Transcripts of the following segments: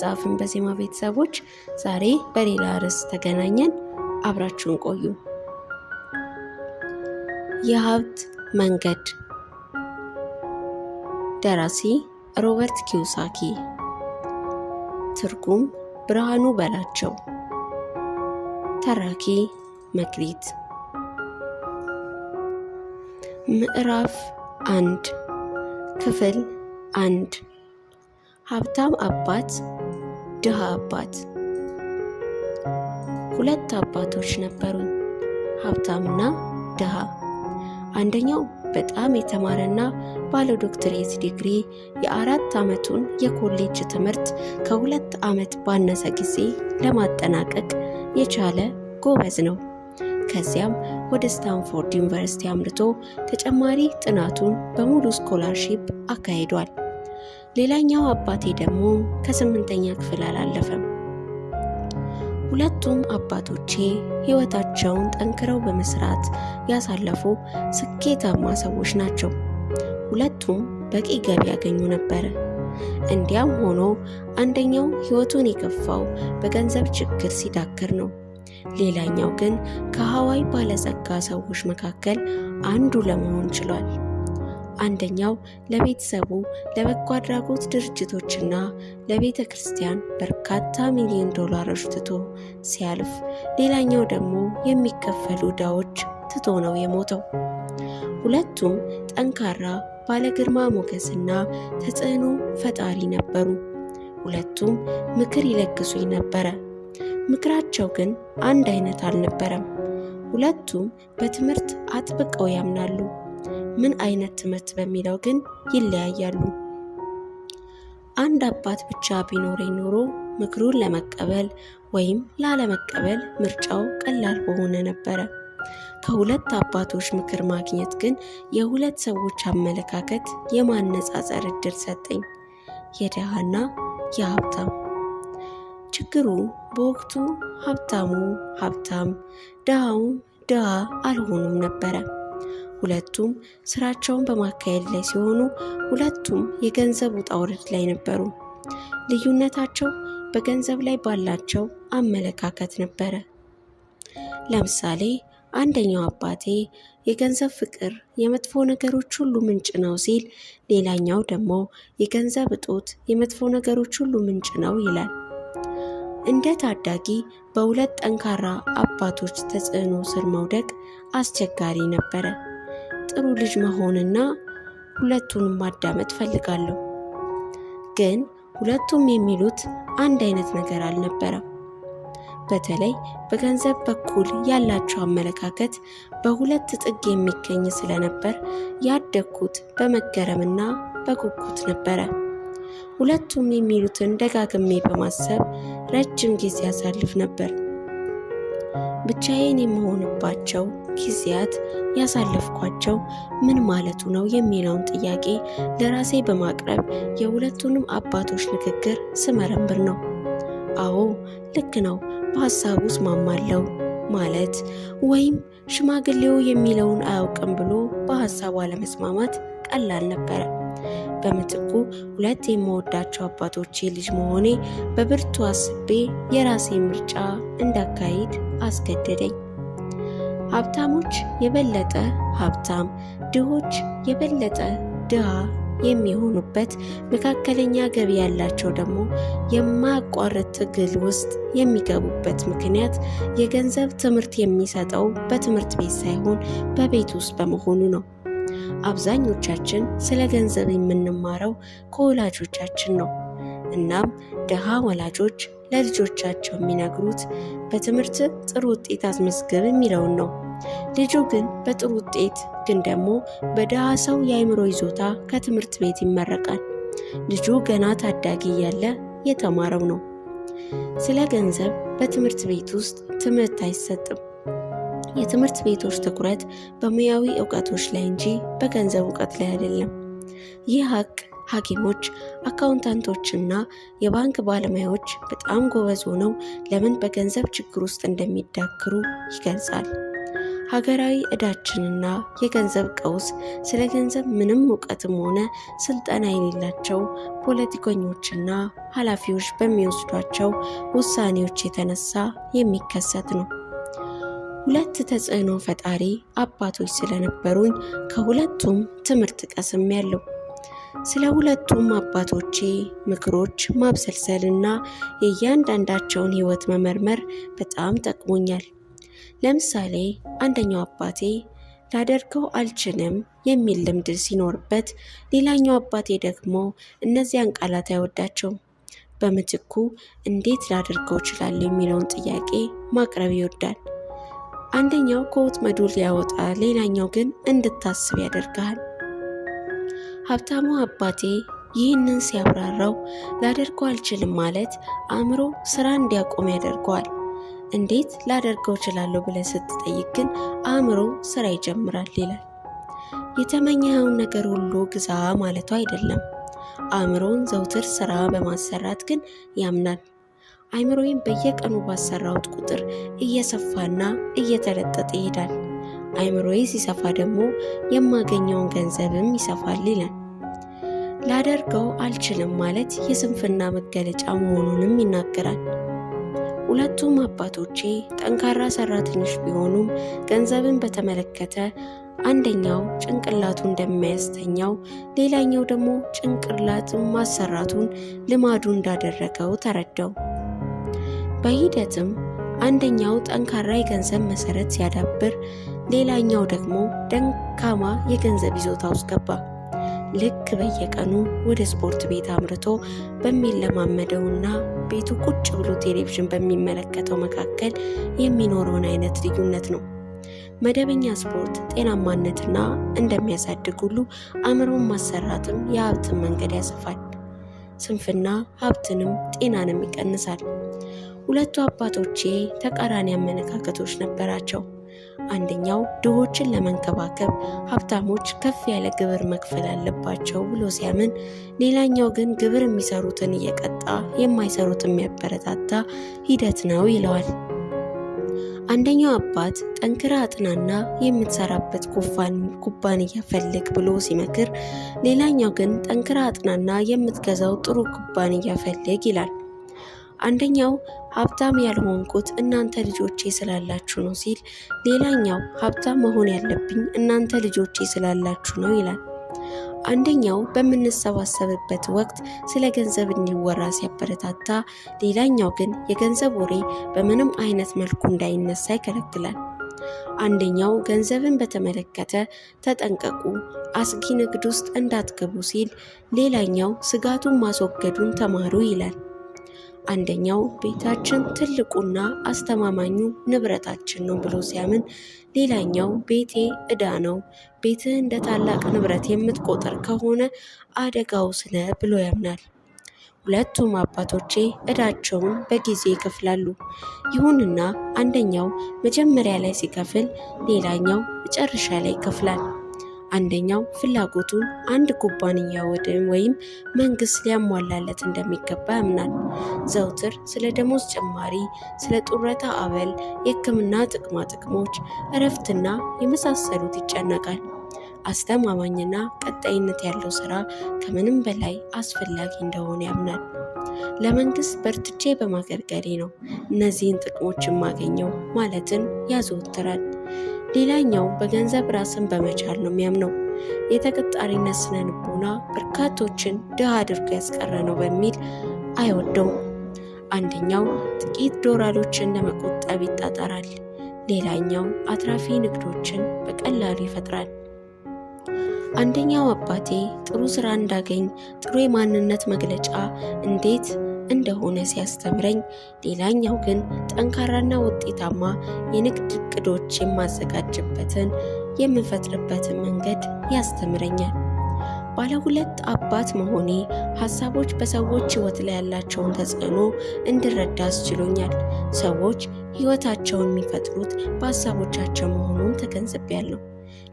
በመጽሐፍም በዜማ ቤተሰቦች ዛሬ በሌላ ርዕስ ተገናኘን። አብራችሁን ቆዩ። የሀብት መንገድ። ደራሲ ሮበርት ኪዮሳኪ፣ ትርጉም ብርሃኑ በላቸው፣ ተራኪ መክሊት። ምዕራፍ 1 ክፍል 1 ሀብታም አባት፣ ድሃ አባት። ሁለት አባቶች ነበሩኝ፣ ሀብታምና ድሃ። አንደኛው በጣም የተማረና ባለ ዶክትሬት ዲግሪ የ4 ዓመቱን የኮሌጅ ትምህርት ከ2 ዓመት ባነሰ ጊዜ ለማጠናቀቅ የቻለ ጎበዝ ነው። ከዚያም ወደ ስታንፎርድ ዩኒቨርሲቲ አምርቶ ተጨማሪ ጥናቱን በሙሉ ስኮላርሺፕ አካሂዷል። ሌላኛው አባቴ ደግሞ ከ8ኛ ክፍል አላለፈም። ሁለቱም አባቶቼ ሕይወታቸውን ጠንክረው በመስራት ያሳለፉ ስኬታማ ሰዎች ናቸው። ሁለቱም በቂ ገቢ ያገኙ ነበረ። እንዲያም ሆኖ አንደኛው ሕይወቱን የገፋው በገንዘብ ችግር ሲዳክር ነው። ሌላኛው ግን ከሀዋይ ባለጸጋ ሰዎች መካከል አንዱ ለመሆን ችሏል። አንደኛው ለቤተሰቡ ለበጎ አድራጎት ድርጅቶችና ለቤተ ክርስቲያን በርካታ ሚሊዮን ዶላሮች ትቶ ሲያልፍ፣ ሌላኛው ደግሞ የሚከፈሉ ዕዳዎች ትቶ ነው የሞተው። ሁለቱም ጠንካራ፣ ባለግርማ ሞገስና ተጽዕኖ ፈጣሪ ነበሩ። ሁለቱም ምክር ይለግሱኝ ነበረ። ምክራቸው ግን አንድ አይነት አልነበረም። ሁለቱም በትምህርት አጥብቀው ያምናሉ። ምን አይነት ትምህርት በሚለው ግን ይለያያሉ። አንድ አባት ብቻ ቢኖረኝ ኖሮ ምክሩን ለመቀበል ወይም ላለመቀበል ምርጫው ቀላል በሆነ ነበረ። ከሁለት አባቶች ምክር ማግኘት ግን የሁለት ሰዎች አመለካከት የማነጻጸር ዕድል ሰጠኝ፣ የድሃና የሀብታም። ችግሩ በወቅቱ ሀብታሙ ሀብታም፣ ድሃውም ድሃ አልሆኑም ነበረ። ሁለቱም ስራቸውን በማካሄድ ላይ ሲሆኑ፣ ሁለቱም የገንዘብ ውጣ ውረድ ላይ ነበሩ። ልዩነታቸው በገንዘብ ላይ ባላቸው አመለካከት ነበረ። ለምሳሌ አንደኛው አባቴ የገንዘብ ፍቅር የመጥፎ ነገሮች ሁሉ ምንጭ ነው ሲል፣ ሌላኛው ደግሞ የገንዘብ እጦት የመጥፎ ነገሮች ሁሉ ምንጭ ነው ይላል። እንደ ታዳጊ በሁለት ጠንካራ አባቶች ተጽዕኖ ስር መውደቅ አስቸጋሪ ነበረ። ጥሩ ልጅ መሆንና ሁለቱንም ማዳመጥ ፈልጋለሁ። ግን ሁለቱም የሚሉት አንድ አይነት ነገር አልነበረም። በተለይ በገንዘብ በኩል ያላቸው አመለካከት በሁለት ጥግ የሚገኝ ስለነበር ያደግኩት በመገረምና በጉጉት ነበረ። ሁለቱም የሚሉትን ደጋግሜ በማሰብ ረጅም ጊዜ ያሳልፍ ነበር። ብቻዬን የምሆንባቸው ጊዜያት ያሳለፍኳቸው ምን ማለቱ ነው የሚለውን ጥያቄ ለራሴ በማቅረብ የሁለቱንም አባቶች ንግግር ስመረምር ነው። አዎ ልክ ነው፣ በሐሳቡ እስማማለሁ ማለት ወይም ሽማግሌው የሚለውን አያውቅም ብሎ በሐሳቡ አለመስማማት ቀላል ነበረ። በምትኩ ሁለት የምወዳቸው አባቶቼ ልጅ መሆኔ በብርቱ አስቤ የራሴ ምርጫ እንዳካሂድ አስገደደኝ። ሀብታሞች የበለጠ ሀብታም፣ ድሆች የበለጠ ድሃ የሚሆኑበት፣ መካከለኛ ገቢ ያላቸው ደግሞ የማያቋርጥ ትግል ውስጥ የሚገቡበት ምክንያት የገንዘብ ትምህርት የሚሰጠው በትምህርት ቤት ሳይሆን በቤት ውስጥ በመሆኑ ነው። አብዛኞቻችን ስለ ገንዘብ የምንማረው ከወላጆቻችን ነው። እናም ድሃ ወላጆች ለልጆቻቸው የሚነግሩት በትምህርት ጥሩ ውጤት አስመዝግብ የሚለውን ነው። ልጁ ግን በጥሩ ውጤት ግን ደግሞ በድሃ ሰው የአእምሮ ይዞታ ከትምህርት ቤት ይመረቃል። ልጁ ገና ታዳጊ እያለ የተማረው ነው። ስለ ገንዘብ በትምህርት ቤት ውስጥ ትምህርት አይሰጥም። የትምህርት ቤቶች ትኩረት በሙያዊ ዕውቀቶች ላይ እንጂ በገንዘብ ዕውቀት ላይ አይደለም። ይህ ሀቅ ሐኪሞች፣ አካውንታንቶችና የባንክ ባለሙያዎች በጣም ጎበዝ ሆነው ለምን በገንዘብ ችግር ውስጥ እንደሚዳክሩ ይገልጻል። ሀገራዊ ዕዳችንና የገንዘብ ቀውስ ስለ ገንዘብ ምንም እውቀትም ሆነ ስልጠና የሌላቸው ፖለቲከኞችና ኃላፊዎች በሚወስዷቸው ውሳኔዎች የተነሳ የሚከሰት ነው። ሁለት ተጽዕኖ ፈጣሪ አባቶች ስለነበሩኝ ከሁለቱም ትምህርት ቀስሜያለሁ። ስለ ሁለቱም አባቶቼ ምክሮች ማብሰልሰልና የእያንዳንዳቸውን ሕይወት መመርመር በጣም ጠቅሞኛል። ለምሳሌ አንደኛው አባቴ ላደርገው አልችልም የሚል ልምድ ሲኖርበት፣ ሌላኛው አባቴ ደግሞ እነዚያን ቃላት አይወዳቸውም። በምትኩ እንዴት ላደርገው እችላለሁ የሚለውን ጥያቄ ማቅረብ ይወዳል። አንደኛው ከወጥመዱ ሊያወጣ፣ ሌላኛው ግን እንድታስብ ያደርጋል። ሀብታሙ አባቴ ይህንን ሲያብራራው ላደርገው አልችልም ማለት አእምሮ ስራ እንዲያቆም ያደርገዋል። እንዴት ላደርገው እችላለሁ ብለህ ስትጠይቅ ግን አእምሮ ስራ ይጀምራል ይላል። የተመኘኸውን ነገር ሁሉ ግዛ ማለቱ አይደለም። አእምሮን ዘውትር ስራ በማሰራት ግን ያምናል። አእምሮዬን በየቀኑ ባሰራሁት ቁጥር እየሰፋና እየተለጠጠ ይሄዳል። አእምሮዬ ሲሰፋ ደግሞ የማገኘውን ገንዘብም ይሰፋል ይላል። ላደርገው አልችልም ማለት የስንፍና መገለጫ መሆኑንም ይናገራል። ሁለቱም አባቶቼ ጠንካራ ሰራተኞች ቢሆኑም ገንዘብን በተመለከተ አንደኛው ጭንቅላቱ እንደሚያስተኛው፣ ሌላኛው ደግሞ ጭንቅላቱን ማሰራቱን ልማዱ እንዳደረገው ተረዳው። በሂደትም አንደኛው ጠንካራ የገንዘብ መሰረት ሲያዳብር፣ ሌላኛው ደግሞ ደካማ የገንዘብ ይዞታ ውስጥ ገባ። ልክ በየቀኑ ወደ ስፖርት ቤት አምርቶ በሚለማመደውና ቤቱ ቁጭ ብሎ ቴሌቪዥን በሚመለከተው መካከል የሚኖረውን አይነት ልዩነት ነው። መደበኛ ስፖርት ጤናማነትና እንደሚያሳድግ ሁሉ አእምሮን ማሰራትም የሀብትን መንገድ ያሰፋል። ስንፍና ሀብትንም ጤናንም ይቀንሳል። ሁለቱ አባቶቼ ተቃራኒ አመለካከቶች ነበራቸው። አንደኛው ድሆችን ለመንከባከብ ሀብታሞች ከፍ ያለ ግብር መክፈል አለባቸው ብሎ ሲያምን፣ ሌላኛው ግን ግብር የሚሰሩትን እየቀጣ የማይሰሩትን የሚያበረታታ ሂደት ነው ይለዋል። አንደኛው አባት ጠንክራ አጥናና የምትሰራበት ኩባንያ ፈልግ ብሎ ሲመክር፣ ሌላኛው ግን ጠንክራ አጥናና የምትገዛው ጥሩ ኩባንያ ፈልግ ይላል። አንደኛው ሀብታም ያልሆንኩት እናንተ ልጆቼ ስላላችሁ ነው ሲል፣ ሌላኛው ሀብታም መሆን ያለብኝ እናንተ ልጆቼ ስላላችሁ ነው ይላል። አንደኛው በምንሰባሰብበት ወቅት ስለ ገንዘብ እንዲወራ ሲያበረታታ፣ ሌላኛው ግን የገንዘብ ወሬ በምንም አይነት መልኩ እንዳይነሳ ይከለክላል። አንደኛው ገንዘብን በተመለከተ ተጠንቀቁ፣ አስጊ ንግድ ውስጥ እንዳትገቡ ሲል፣ ሌላኛው ስጋቱን ማስወገዱን ተማሩ ይላል። አንደኛው ቤታችን ትልቁና አስተማማኙ ንብረታችን ነው ብሎ ሲያምን፣ ሌላኛው ቤቴ ዕዳ ነው፣ ቤትህ እንደ ታላቅ ንብረት የምትቆጥር ከሆነ አደጋው ስለ ብሎ ያምናል። ሁለቱም አባቶቼ ዕዳቸውን በጊዜ ይከፍላሉ። ይሁንና አንደኛው መጀመሪያ ላይ ሲከፍል፣ ሌላኛው መጨረሻ ላይ ይከፍላል። አንደኛው ፍላጎቱን አንድ ኩባንያ ወይም መንግስት ሊያሟላለት እንደሚገባ ያምናል። ዘውትር ስለ ደሞዝ ጭማሪ፣ ስለ ጡረታ አበል፣ የሕክምና ጥቅማ ጥቅሞች፣ እረፍትና የመሳሰሉት ይጨነቃል። አስተማማኝና ቀጣይነት ያለው ስራ ከምንም በላይ አስፈላጊ እንደሆነ ያምናል። ለመንግስት በርትቼ በማገልገሌ ነው እነዚህን ጥቅሞች የማገኘው ማለትን ያዘወትራል። ሌላኛው በገንዘብ ራስን በመቻል ነው የሚያምነው። የተቀጣሪነት ስነ ልቦና በርካቶችን ድሃ አድርጎ ያስቀረ ነው በሚል አይወደውም። አንደኛው ጥቂት ዶላሮችን ለመቆጠብ ይጣጣራል፣ ሌላኛው አትራፊ ንግዶችን በቀላሉ ይፈጥራል። አንደኛው አባቴ ጥሩ ስራ እንዳገኝ ጥሩ የማንነት መግለጫ እንዴት እንደሆነ ሲያስተምረኝ፣ ሌላኛው ግን ጠንካራና ውጤታማ የንግድ እቅዶች የማዘጋጅበትን የምፈጥርበትን መንገድ ያስተምረኛል። ባለ ሁለት አባት መሆኔ ሀሳቦች በሰዎች ህይወት ላይ ያላቸውን ተጽዕኖ እንድረዳ አስችሎኛል። ሰዎች ህይወታቸውን የሚፈጥሩት በሀሳቦቻቸው መሆኑን ተገንዝቤያለሁ።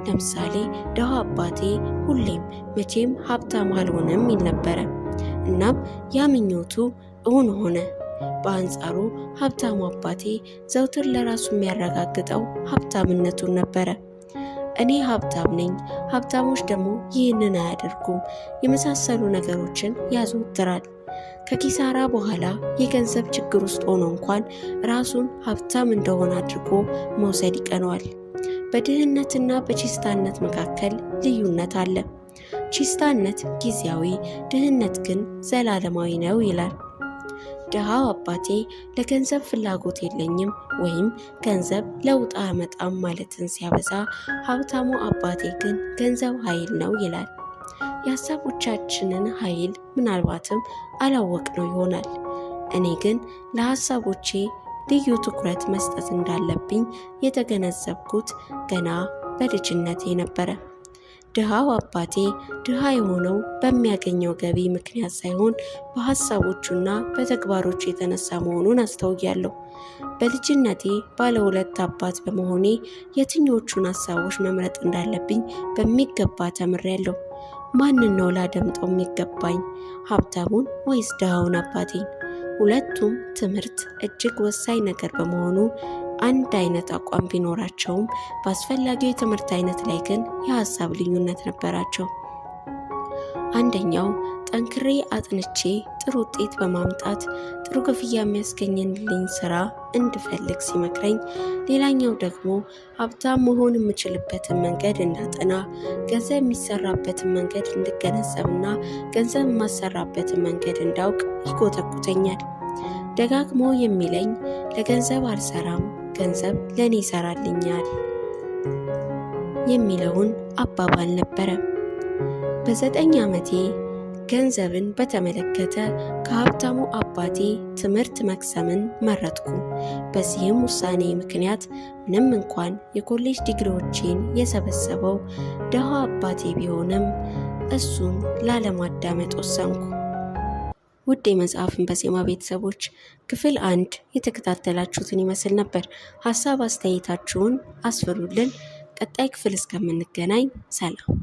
ለምሳሌ ድሃ አባቴ ሁሌም መቼም ሀብታም አልሆነም ይል ነበረ። እናም ያ ምኞቱ እውን ሆነ። በአንጻሩ ሀብታሙ አባቴ ዘውትር ለራሱ የሚያረጋግጠው ሀብታምነቱን ነበረ። እኔ ሀብታም ነኝ፣ ሀብታሞች ደግሞ ይህንን አያደርጉም የመሳሰሉ ነገሮችን ያዘወትራል። ከኪሳራ በኋላ የገንዘብ ችግር ውስጥ ሆኖ እንኳን ራሱን ሀብታም እንደሆነ አድርጎ መውሰድ ይቀነዋል። በድህነትና በቺስታነት መካከል ልዩነት አለ። ቺስታነት ጊዜያዊ፣ ድህነት ግን ዘላለማዊ ነው ይላል። ድሃው አባቴ ለገንዘብ ፍላጎት የለኝም ወይም ገንዘብ ለውጥ አያመጣም ማለትን ሲያበዛ፣ ሀብታሙ አባቴ ግን ገንዘብ ኃይል ነው ይላል። የሀሳቦቻችንን ኃይል ምናልባትም አላወቅነው ይሆናል። እኔ ግን ለሀሳቦቼ ልዩ ትኩረት መስጠት እንዳለብኝ የተገነዘብኩት ገና በልጅነቴ ነበረ። ድሃው አባቴ ድሃ የሆነው በሚያገኘው ገቢ ምክንያት ሳይሆን በሀሳቦቹና በተግባሮቹ የተነሳ መሆኑን አስተውያለሁ። በልጅነቴ ባለ ሁለት አባት በመሆኔ የትኞቹን ሀሳቦች መምረጥ እንዳለብኝ በሚገባ ተምሬያለሁ። ማንን ነው ላደምጠው የሚገባኝ? ሀብታሙን ወይስ ድሃውን አባቴን? ሁለቱም ትምህርት እጅግ ወሳኝ ነገር በመሆኑ አንድ አይነት አቋም ቢኖራቸውም በአስፈላጊው የትምህርት አይነት ላይ ግን የሀሳብ ልዩነት ነበራቸው። አንደኛው ጠንክሬ አጥንቼ ጥሩ ውጤት በማምጣት ጥሩ ክፍያ የሚያስገኝልኝ ስራ እንድፈልግ ሲመክረኝ፣ ሌላኛው ደግሞ ሀብታም መሆን የምችልበትን መንገድ እንዳጠና፣ ገንዘብ የሚሰራበትን መንገድ እንድገነዘብና ገንዘብ የማሰራበትን መንገድ እንዳውቅ ይኮተኩተኛል። ደጋግሞ የሚለኝ ለገንዘብ አልሰራም፣ ገንዘብ ለእኔ ይሰራልኛል የሚለውን አባባል ነበረ። በ9 ዓመቴ ገንዘብን በተመለከተ ከሀብታሙ አባቴ ትምህርት መቅሰምን መረጥኩ። በዚህም ውሳኔ ምክንያት ምንም እንኳን የኮሌጅ ዲግሪዎቼን የሰበሰበው ድሃ አባቴ ቢሆንም እሱን ላለማዳመጥ ወሰንኩ። ውድ የመጽሐፍን በዜማ ቤተሰቦች ክፍል 1 የተከታተላችሁትን ይመስል ነበር። ሀሳብ አስተያየታችሁን አስፍሩልን። ቀጣይ ክፍል እስከምንገናኝ ሰላም።